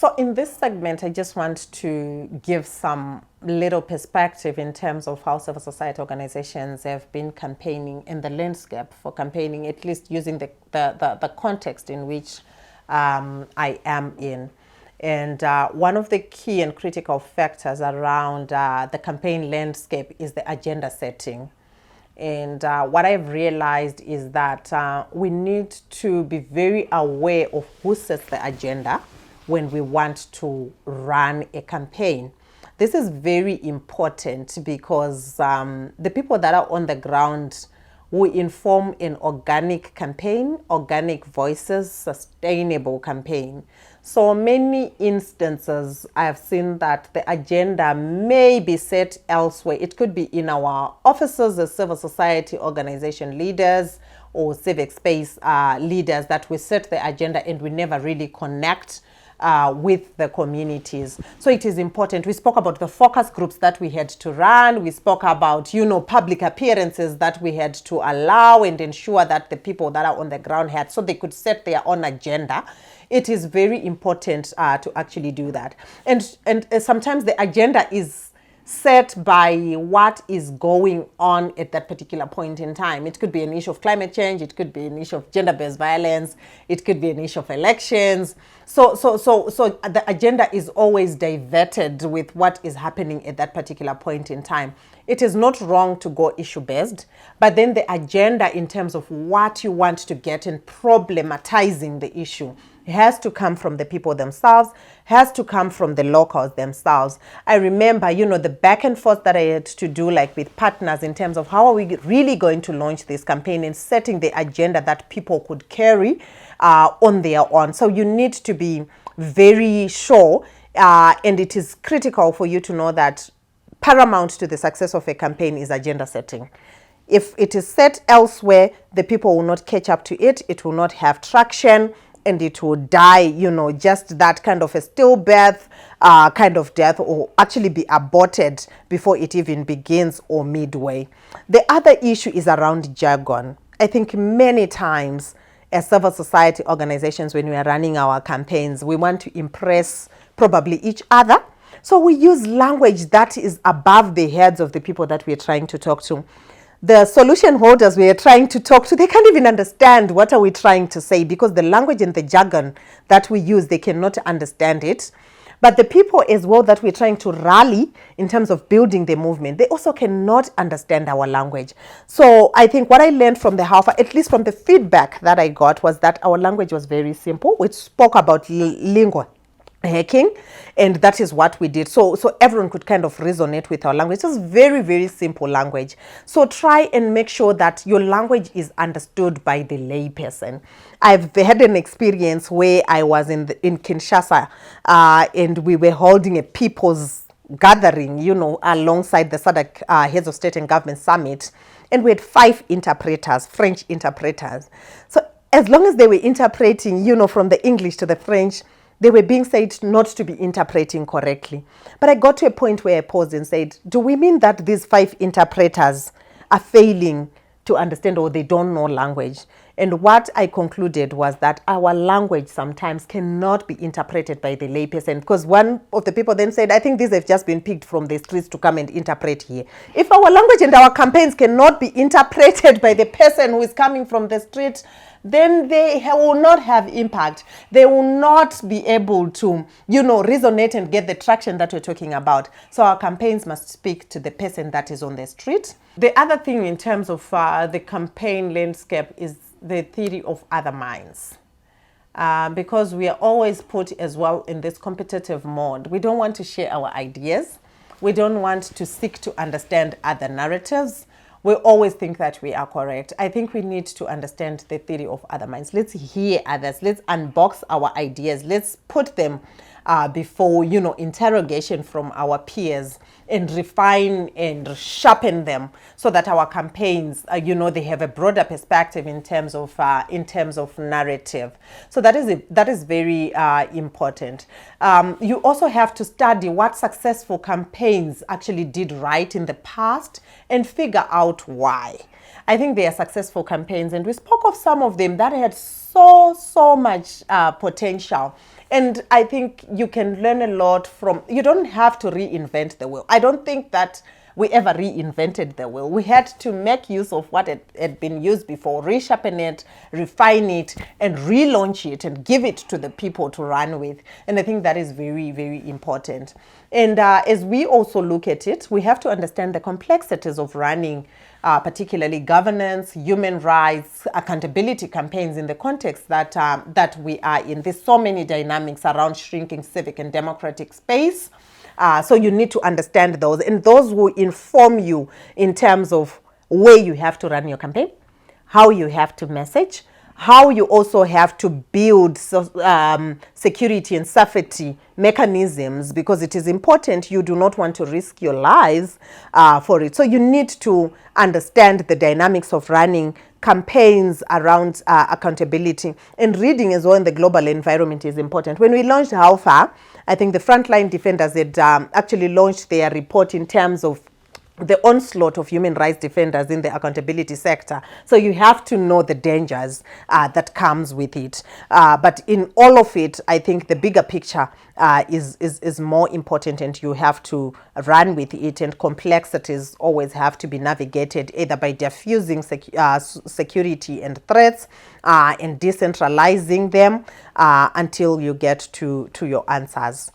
So in this segment, I just want to give some little perspective in terms of how civil society organizations have been campaigning in the landscape for campaigning, at least using the context in which I am in. And one of the key and critical factors around the campaign landscape is the agenda setting. And what I've realized is that we need to be very aware of who sets the agenda when we want to run a campaign. This is very important because the people that are on the ground will inform an organic campaign, organic voices, sustainable campaign. So many instances I have seen that the agenda may be set elsewhere. It could be in our offices as civil society organization leaders or civic space leaders that we set the agenda and we never really connect with the communities. So it is important. We spoke about the focus groups that we had to run. We spoke about, public appearances that we had to allow and ensure that the people that are on the ground had, so they could set their own agenda. It is very important to actually do that. And sometimes the agenda is set by what is going on at that particular point in time. It could be an issue of climate change. It could be an issue of gender-based violence. It could be an issue of elections. So the agenda is always diverted with what is happening at that particular point in time. It is not wrong to go issue-based, but then the agenda in terms of what you want to get and problematizing the issue has to come from the people themselves, has to come from the locals themselves. I remember, the back and forth that I had to do like with partners in terms of how are we really going to launch this campaign and setting the agenda that people could carry on their own. So you need to be very sure and it is critical for you to know that paramount to the success of a campaign is agenda setting. If it is set elsewhere, the people will not catch up to it. It will not have traction. And it will die, just that kind of a stillbirth kind of death, or actually be aborted before it even begins or midway. The other issue is around jargon. I think many times as civil society organizations, when we are running our campaigns, we want to impress probably each other. So we use language that is above the heads of the people that we are trying to talk to. The solution holders we are trying to talk to, they can't even understand what are we trying to say because the language and the jargon that we use, they cannot understand it. But the people as well that we're trying to rally in terms of building the movement, they also cannot understand our language. So I think what I learned from the Halfa, at least from the feedback that I got, was that our language was very simple. We spoke about lingua hacking, and that is what we did. So everyone could kind of resonate with our language. It's very, very simple language. So try and make sure that your language is understood by the layperson. I've had an experience where I was in Kinshasa and we were holding a people's gathering, alongside the SADC Heads of State and Government Summit. And we had 5 interpreters, French interpreters. So as long as they were interpreting, from the English to the French, they were being said not to be interpreting correctly. But I got to a point where I paused and said, do we mean that these 5 interpreters are failing to understand or they don't know language? And what I concluded was that our language sometimes cannot be interpreted by the layperson, because one of the people then said, I think these have just been picked from the streets to come and interpret here. If our language and our campaigns cannot be interpreted by the person who is coming from the street, then they will not have impact. They will not be able to, resonate and get the traction that we're talking about. So our campaigns must speak to the person that is on the street. The other thing in terms of the campaign landscape is the theory of other minds. Because we are always put as well in this competitive mode. We don't want to share our ideas. We don't want to seek to understand other narratives. We always think that we are correct. I think we need to understand the theory of other minds. Let's hear others. Let's unbox our ideas. Let's put them before, interrogation from our peers and refine and sharpen them so that our campaigns, they have a broader perspective in terms of narrative. So that is very important. You also have to study what successful campaigns actually did right in the past and figure out why. I think they are successful campaigns, and we spoke of some of them that had so much potential. And I think you can learn a lot from, you don't have to reinvent the wheel. I don't think that we ever reinvented the wheel. We had to make use of what had been used before, resharpen it, refine it, and relaunch it and give it to the people to run with. And I think that is very, very important. And as we also look at it, we have to understand the complexities of running particularly governance, human rights, accountability campaigns in the context that we are in. There's so many dynamics around shrinking civic and democratic space. So you need to understand those, and those will inform you in terms of where you have to run your campaign, how you have to message, how you also have to build security and safety mechanisms, because it is important. You do not want to risk your lives for it. So you need to understand the dynamics of running campaigns around accountability, and reading as well in the global environment is important. When we launched How Far, I think the Frontline Defenders had actually launched their report in terms of the onslaught of human rights defenders in the accountability sector. So you have to know the dangers that comes with it. But in all of it, I think the bigger picture is more important, and you have to run with it. And complexities always have to be navigated either by diffusing security and threats and decentralizing them until you get to your answers.